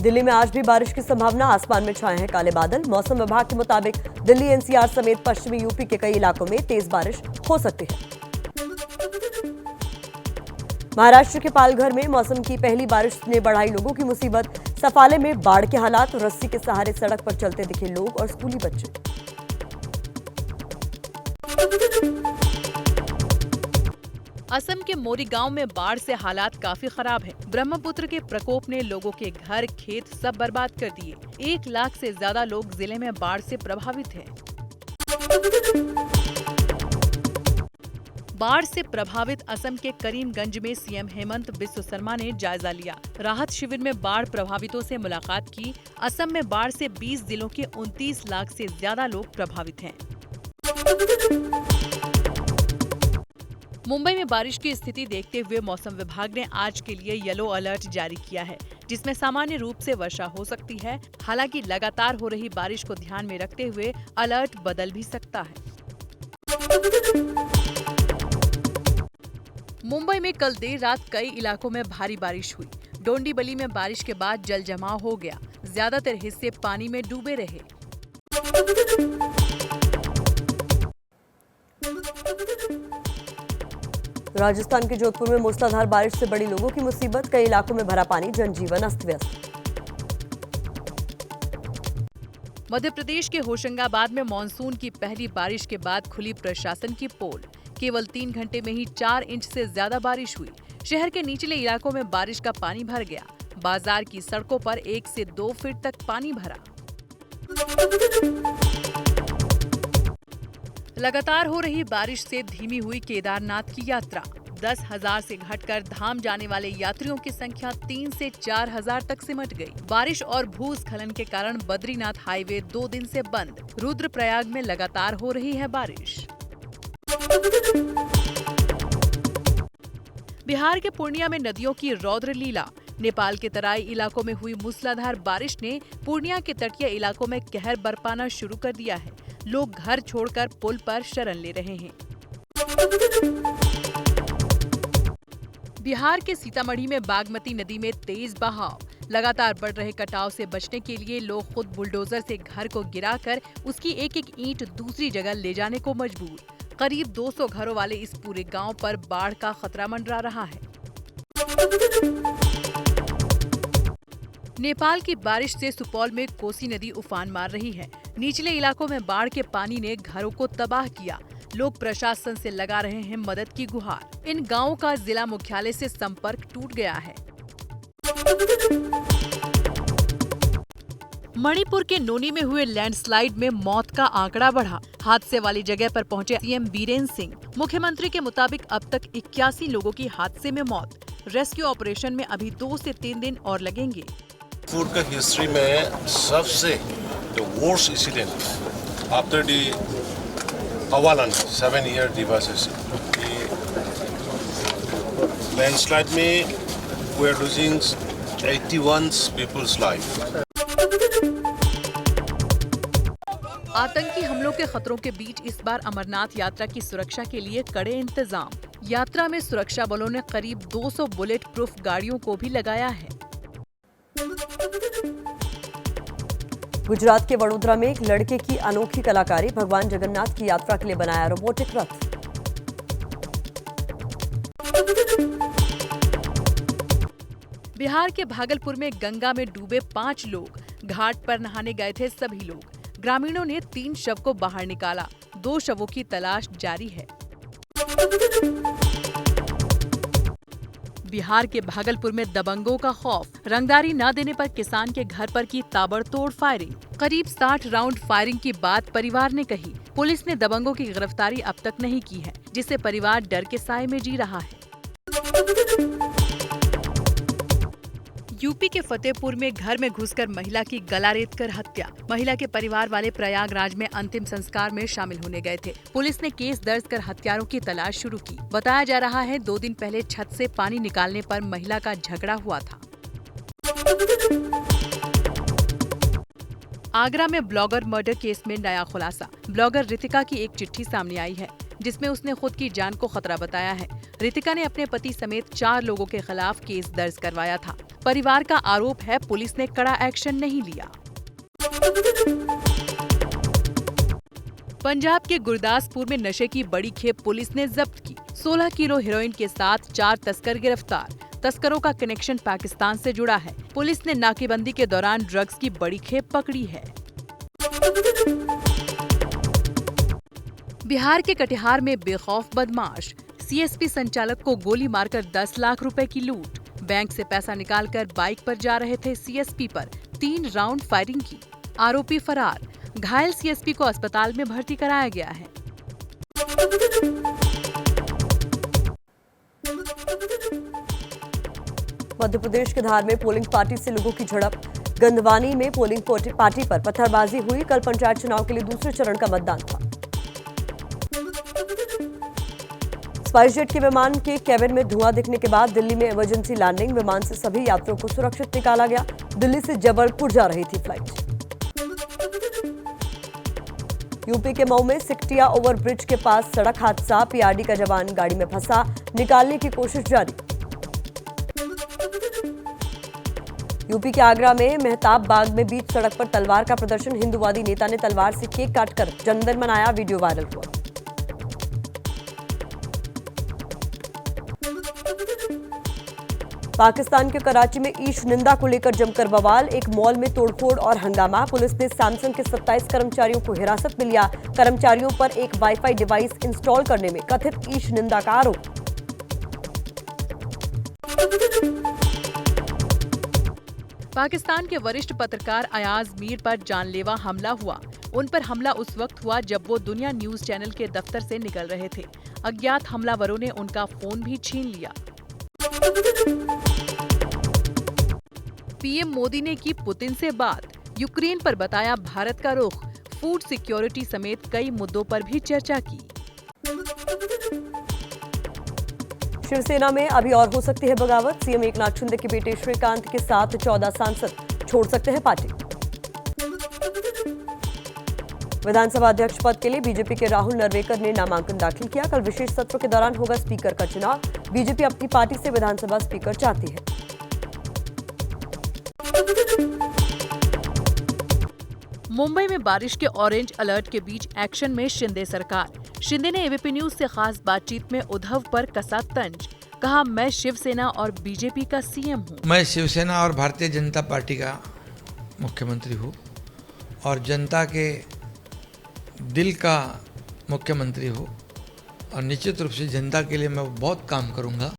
दिल्ली में आज भी बारिश की संभावना, आसमान में छाए हैं काले बादल। मौसम विभाग के मुताबिक दिल्ली एनसीआर समेत पश्चिमी यूपी के कई इलाकों में तेज बारिश हो सकती है। महाराष्ट्र के पालघर में मौसम की पहली बारिश ने बढ़ाई लोगों की मुसीबत। सफाले में बाढ़ के हालात, रस्सी के सहारे सड़क पर चलते दिखे लोग और स्कूली बच्चे। असम के मोरीगांव में बाढ़ से हालात काफी खराब हैं। ब्रह्मपुत्र के प्रकोप ने लोगों के घर, खेत सब बर्बाद कर दिए। 1 लाख से ज्यादा लोग जिले में बाढ़ से प्रभावित हैं। बाढ़ से प्रभावित असम के करीमगंज में सीएम हेमंत बिस्व शर्मा ने जायजा लिया। राहत शिविर में बाढ़ प्रभावितों से मुलाकात की। असम में बाढ़ से 20 जिलों के 29 लाख से ज्यादा लोग प्रभावित हैं। मुंबई में बारिश की स्थिति देखते हुए मौसम विभाग ने आज के लिए येलो अलर्ट जारी किया है, जिसमें सामान्य रूप से वर्षा हो सकती है। हालांकि लगातार हो रही बारिश को ध्यान में रखते हुए अलर्ट बदल भी सकता है। मुंबई में कल देर रात कई इलाकों में भारी बारिश हुई। डोंडीबली में बारिश के बाद जल जमाव हो गया। ज्यादातर हिस्से पानी में डूबे रहे। राजस्थान के जोधपुर में मूसलाधार बारिश से बड़ी लोगों की मुसीबत। कई इलाकों में भरा पानी, जनजीवन अस्त व्यस्त। मध्य प्रदेश के होशंगाबाद में मानसून की पहली बारिश के बाद खुली प्रशासन की पोल। केवल 3 घंटे में ही 4 इंच से ज्यादा बारिश हुई। शहर के निचले इलाकों में बारिश का पानी भर गया। बाजार की सड़कों पर 1 से 2 फीट तक पानी भरा। लगातार हो रही बारिश से धीमी हुई केदारनाथ की यात्रा। 10,000 से घटकर धाम जाने वाले यात्रियों की संख्या 3 से 4,000 तक सिमट गई। बारिश और भूस्खलन के कारण बद्रीनाथ हाईवे 2 दिन से बंद। रुद्रप्रयाग में लगातार हो रही है बारिश। बिहार के पूर्णिया में नदियों की रौद्र लीला। नेपाल के तराई इलाकों में हुई मूसलाधार बारिश ने पूर्णिया के तटीय इलाकों में कहर बरपाना शुरू कर दिया है। लोग घर छोड़कर पुल पर शरण ले रहे हैं। बिहार के सीतामढ़ी में बागमती नदी में तेज बहाव। लगातार बढ़ रहे कटाव से बचने के लिए लोग खुद बुलडोजर से घर को गिराकर उसकी एक-एक ईंट दूसरी जगह ले जाने को मजबूर। करीब 200 घरों वाले इस पूरे गांव पर बाढ़ का खतरा मंडरा रहा है। नेपाल की बारिश से सुपौल में कोसी नदी उफान मार रही है। निचले इलाकों में बाढ़ के पानी ने घरों को तबाह किया। लोग प्रशासन से लगा रहे हैं मदद की गुहार। इन गांवों का जिला मुख्यालय से संपर्क टूट गया है। मणिपुर के नोनी में हुए लैंडस्लाइड में मौत का आंकड़ा बढ़ा। हादसे वाली जगह पर पहुंचे सीएम बीरेन्द्र सिंह। मुख्यमंत्री के मुताबिक अब तक 81 लोगों की हादसे में मौत। रेस्क्यू ऑपरेशन में अभी 2 से 3 दिन और लगेंगे। फूड का हिस्ट्री में सबसे worst incident after the Havaland 7-year devastation. Landslide में we are losing 81 people's life. आतंकी हमलों के खतरों के बीच इस बार अमरनाथ यात्रा की सुरक्षा के लिए कड़े इंतजाम। यात्रा में सुरक्षा बलों ने करीब 200 बुलेट प्रूफ गाड़ियों को भी लगाया है। गुजरात के वडोदरा में एक लड़के की अनोखी कलाकारी। भगवान जगन्नाथ की यात्रा के लिए बनाया रोबोटिक रथ। बिहार के भागलपुर में गंगा में डूबे 5 लोग। घाट पर नहाने गए थे सभी लोग। ग्रामीणों ने 3 शव को बाहर निकाला। 2 शवों की तलाश जारी है। बिहार के भागलपुर में दबंगों का खौफ। रंगदारी न देने पर किसान के घर पर की ताबड़तोड़ फायरिंग। करीब 60 राउंड फायरिंग की बात परिवार ने कही। पुलिस ने दबंगों की गिरफ्तारी अब तक नहीं की है, जिससे परिवार डर के साए में जी रहा है। यूपी के फतेहपुर में घर में घुसकर महिला की गला रेतकर हत्या। महिला के परिवार वाले प्रयागराज में अंतिम संस्कार में शामिल होने गए थे। पुलिस ने केस दर्ज कर हत्यारों की तलाश शुरू की। बताया जा रहा है 2 दिन पहले छत से पानी निकालने पर महिला का झगड़ा हुआ था। आगरा में ब्लॉगर मर्डर केस में नया खुलासा। ब्लॉगर रितिका की एक चिट्ठी सामने आई है, जिसमें उसने खुद की जान को खतरा बताया है। रितिका ने अपने पति समेत 4 लोगों के खिलाफ केस दर्ज करवाया था। परिवार का आरोप है पुलिस ने कड़ा एक्शन नहीं लिया। पंजाब के गुरदासपुर में नशे की बड़ी खेप पुलिस ने जब्त की। 16 किलो हेरोइन के साथ 4 तस्कर गिरफ्तार। तस्करों का कनेक्शन पाकिस्तान से जुड़ा है। पुलिस ने नाकेबंदी के दौरान ड्रग्स की बड़ी खेप पकड़ी है। बिहार के कटिहार में बेखौफ बदमाश, सीएसपी संचालक को गोली मारकर 10 लाख रुपए की लूट। बैंक से पैसा निकालकर बाइक पर जा रहे थे सीएसपी पर 3 राउंड फायरिंग की। आरोपी फरार। घायल सीएसपी को अस्पताल में भर्ती कराया गया है। मध्य प्रदेश के धार में पोलिंग पार्टी से लोगों की झड़प। गंधवानी में पोलिंग पार्टी पर पत्थरबाजी हुई। कल पंचायत चुनाव के लिए दूसरे चरण का मतदान था। स्पाइसजेट के विमान के केबिन में धुआं दिखने के बाद दिल्ली में इमरजेंसी लैंडिंग। विमान से सभी यात्रियों को सुरक्षित निकाला गया। दिल्ली से जबलपुर जा रही थी फ्लाइट। यूपी के मऊ में सिकटिया ओवरब्रिज के पास सड़क हादसा। पीआरडी का जवान गाड़ी में फंसा, निकालने की कोशिश जारी। यूपी के आगरा में मेहताब बाग में बीच सड़क पर तलवार का प्रदर्शन। हिंदूवादी नेता ने तलवार से केक काटकर जन्मदिन मनाया। वीडियो वायरल हुआ। पाकिस्तान के कराची में ईश निंदा को लेकर जमकर बवाल। एक मॉल में तोड़फोड़ और हंगामा। पुलिस ने सैमसंग के 27 कर्मचारियों को हिरासत में लिया। कर्मचारियों पर एक वाईफाई डिवाइस इंस्टॉल करने में कथित ईश निंदा का आरोप। पाकिस्तान के वरिष्ठ पत्रकार अयाज मीर पर जानलेवा हमला हुआ। उन पर हमला उस वक्त हुआ जब वो दुनिया न्यूज चैनल के दफ्तर से निकल रहे थे। अज्ञात हमलावरों ने उनका फोन भी छीन लिया। पीएम मोदी ने की पुतिन से बात। यूक्रेन पर बताया भारत का रुख। फूड सिक्योरिटी समेत कई मुद्दों पर भी चर्चा की। शिवसेना में अभी और हो सकती है बगावत। सीएम एकनाथ शिंदे के बेटे श्रीकांत के साथ 14 सांसद छोड़ सकते हैं पार्टी। विधानसभा अध्यक्ष पद के लिए बीजेपी के राहुल नरवेकर ने नामांकन दाखिल किया। कल विशेष सत्र के दौरान होगा स्पीकर का चुनाव। बीजेपी अपनी पार्टी से विधानसभा स्पीकर चाहती है। मुंबई में बारिश के ऑरेंज अलर्ट के बीच एक्शन में शिंदे सरकार। शिंदे ने एबीपी न्यूज से खास बातचीत में उद्धव पर कसा तंज। कहा, मैं शिवसेना और बीजेपी का सीएम हूँ। मैं शिवसेना और भारतीय जनता पार्टी का मुख्यमंत्री हूँ और जनता के दिल का मुख्यमंत्री हूँ और निश्चित रूप से जनता के लिए मैं बहुत काम करूँगा।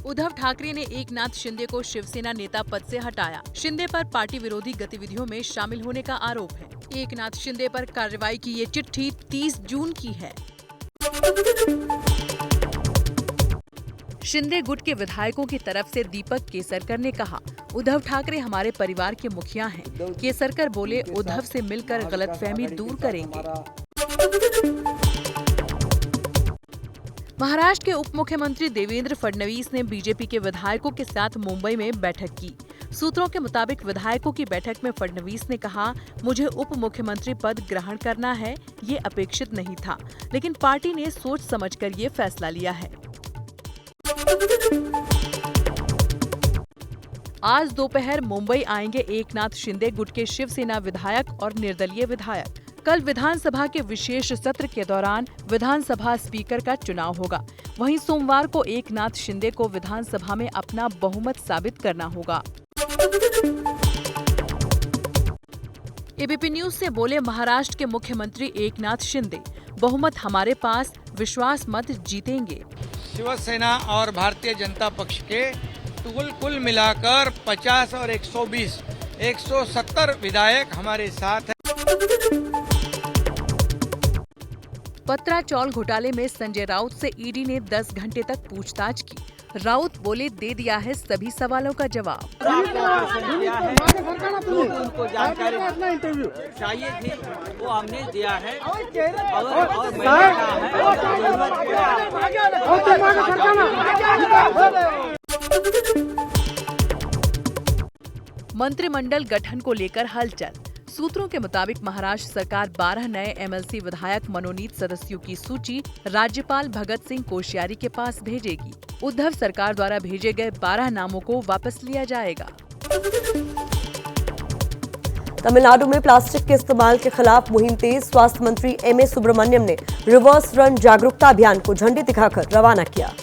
उद्धव ठाकरे ने एकनाथ शिंदे को शिवसेना नेता पद से हटाया। शिंदे पर पार्टी विरोधी गतिविधियों में शामिल होने का आरोप है। एकनाथ शिंदे पर कार्रवाई की ये चिट्ठी 30 जून की है। शिंदे गुट के विधायकों की तरफ से दीपक केसरकर ने कहा, उद्धव ठाकरे हमारे परिवार के मुखिया हैं। केसरकर बोले, उद्धव से मिलकर गलतफहमी दूर करेंगे। महाराष्ट्र के उप मुख्यमंत्री देवेंद्र फडणवीस ने बीजेपी के विधायकों के साथ मुंबई में बैठक की। सूत्रों के मुताबिक विधायकों की बैठक में फडणवीस ने कहा, मुझे उप मुख्यमंत्री पद ग्रहण करना है, ये अपेक्षित नहीं था, लेकिन पार्टी ने सोच समझकर ये फैसला लिया है। आज दोपहर मुंबई आएंगे एकनाथ शिंदे गुट के शिवसेना विधायक और निर्दलीय विधायक। कल विधानसभा के विशेष सत्र के दौरान विधानसभा स्पीकर का चुनाव होगा। वहीं सोमवार को एकनाथ शिंदे को विधानसभा में अपना बहुमत साबित करना होगा। एबीपी न्यूज से बोले महाराष्ट्र के मुख्यमंत्री एकनाथ शिंदे, बहुमत हमारे पास, विश्वास मत जीतेंगे। शिवसेना और भारतीय जनता पक्ष के कुल मिलाकर 50 और 120 170 विधायक हमारे साथ हैं। पत्राचौल घोटाले में संजय राउत से ईडी ने 10 घंटे तक पूछताछ की। राउत बोले, दे दिया है सभी सवालों का जवाब। उनको जानकारी चाहिए थी, वो हमने दिया है और मंत्रिमंडल गठन को लेकर हलचल। सूत्रों के मुताबिक महाराष्ट्र सरकार 12 नए एमएलसी विधायक मनोनीत सदस्यों की सूची राज्यपाल भगत सिंह कोश्यारी के पास भेजेगी। उद्धव सरकार द्वारा भेजे गए 12 नामों को वापस लिया जाएगा। तमिलनाडु में प्लास्टिक के इस्तेमाल के खिलाफ मुहिम तेज। स्वास्थ्य मंत्री एमए सुब्रमण्यम ने रिवर्स रन जागरूकता अभियान को झंडी दिखाकर रवाना किया।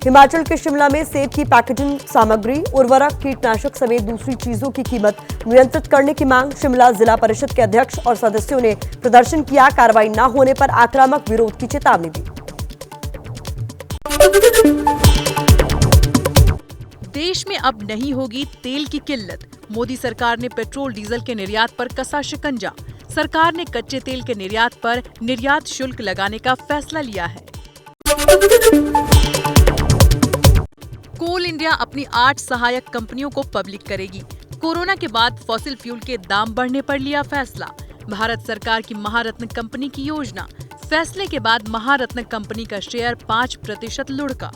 हिमाचल के शिमला में सेब की पैकेजिंग सामग्री, उर्वरक, कीटनाशक समेत दूसरी चीजों की कीमत नियंत्रित करने की मांग। शिमला जिला परिषद के अध्यक्ष और सदस्यों ने प्रदर्शन किया। कार्रवाई न होने पर आक्रामक विरोध की चेतावनी दी। देश में अब नहीं होगी तेल की किल्लत। मोदी सरकार ने पेट्रोल डीजल के निर्यात पर कसा शिकंजा। सरकार ने कच्चे तेल के निर्यात पर निर्यात शुल्क लगाने का फैसला लिया है। कोल इंडिया अपनी 8 सहायक कंपनियों को पब्लिक करेगी। कोरोना के बाद फॉसिल फ्यूल के दाम बढ़ने पर लिया फैसला। भारत सरकार की महारत्न कंपनी की योजना। फैसले के बाद महारत्न कंपनी का शेयर 5% लुढ़का।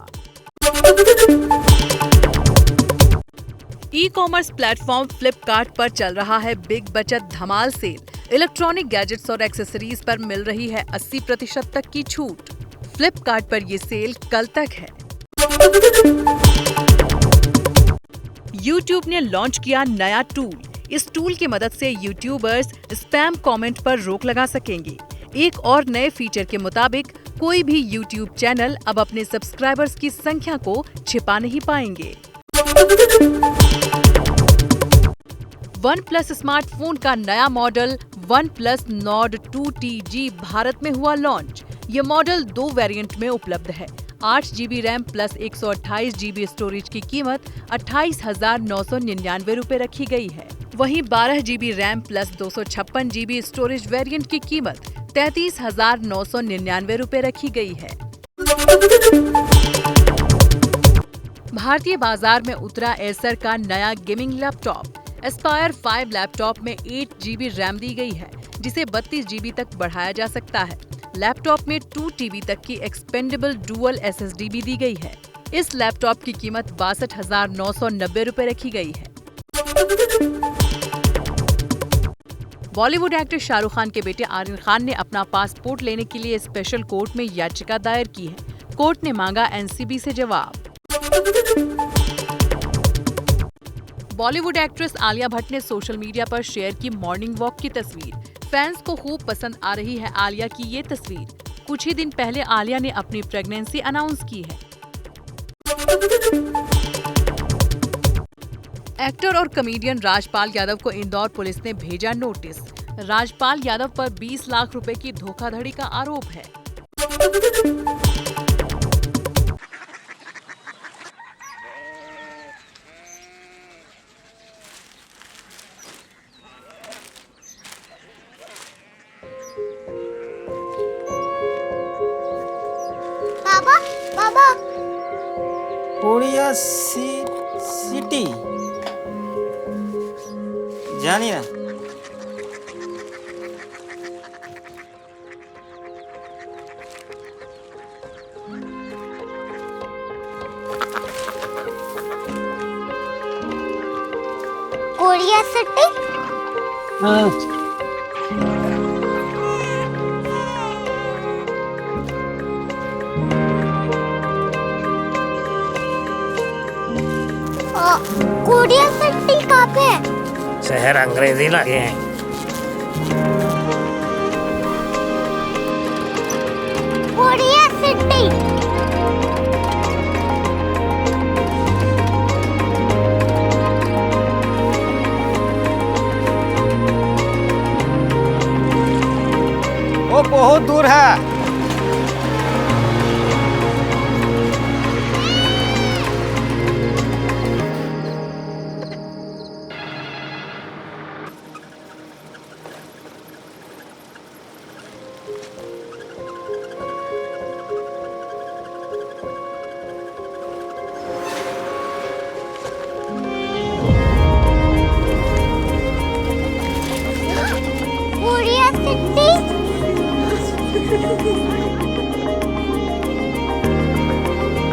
ई कॉमर्स प्लेटफॉर्म फ्लिपकार्ट पर चल रहा है बिग बचत धमाल सेल। इलेक्ट्रॉनिक गैजेट्स और एक्सेसरीज पर मिल रही है 80% तक की छूट। फ्लिपकार्ट पर ये सेल कल तक है। YouTube ने लॉन्च किया नया टूल। इस टूल की मदद से यूट्यूबर्स स्पैम कमेंट पर रोक लगा सकेंगे। एक और नए फीचर के मुताबिक कोई भी YouTube चैनल अब अपने सब्सक्राइबर्स की संख्या को छिपा नहीं पाएंगे। OnePlus स्मार्टफोन का नया model OnePlus Nord 2TG Bharat में हुआ लॉन्च। ये मॉडल 2 वेरिएंट में उपलब्ध है। 8 GB RAM plus 128 GB storage की कीमत 28,999 रुपए रखी गई है। वहीं 12 GB RAM plus 256 GB storage variant की कीमत 33,999 रुपए रखी गई है। भारतीय बाजार में उतरा एसर का नया गेमिंग लैपटॉप। एस्पायर 5 लैपटॉप में 8 GB रैम दी गई है, जिसे 32 GB तक बढ़ाया जा सकता है। लैपटॉप में 2 TB तक की एक्सपेंडेबल डुअल SSD भी दी गई है। इस लैपटॉप की कीमत 62,990 रुपए रखी गई है। बॉलीवुड एक्टर शाहरुख खान के बेटे आर्यन खान ने अपना पासपोर्ट लेने के लिए स्पेशल कोर्ट में याचिका दायर की है। कोर्ट ने मांगा NCB से जवाब। बॉलीवुड एक्ट्रेस आलिया भट्ट ने सोशल मीडिया पर शेयर की मॉर्निंग वॉक की तस्वीर। फैंस को खूब पसंद आ रही है आलिया की ये तस्वीर। कुछ ही दिन पहले आलिया ने अपनी प्रेगनेंसी अनाउंस की है। एक्टर और कॉमेडियन राजपाल यादव को इंदौर पुलिस ने भेजा नोटिस। राजपाल यादव पर 20 लाख रुपए की धोखाधड़ी का आरोप है। कोरिया सिटी जानी ना। Korea city? हाँ। कोरिया सिटी कहाँ पे है? शहर अंग्रेजी लगे हैं। Korea city. वो बहुत दूर है।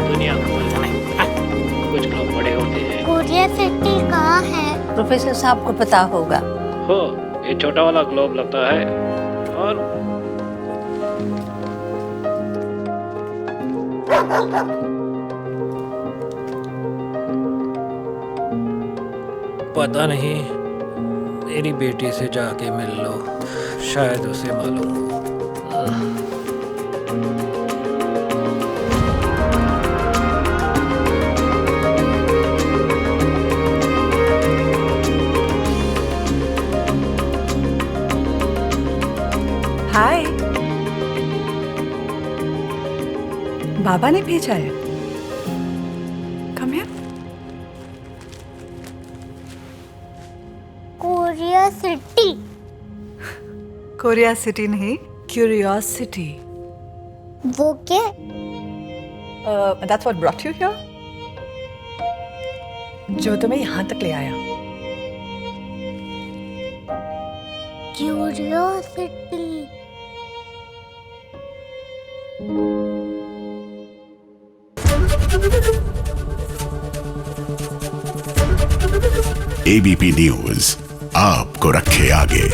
दुनिया को कुछ लोग बड़े होते हैं। कोरिया सिटी कहाँ है? प्रोफेसर साहब को पता होगा। हो, ये छोटा वाला ग्लोब लगता है और पता नहीं, मेरी बेटी से जाके मिल लो, शायद उसे मालूम हो। हाय, बाबा ने भेजा है। Come here. Korea city. Korea city नहीं, क्यूरियोसिटी। वो क्या? That's what brought you here? जो तुम्हें यहाँ तक ले आया। क्यूरियोसिटी। एबीपी न्यूज आपको रखे आगे।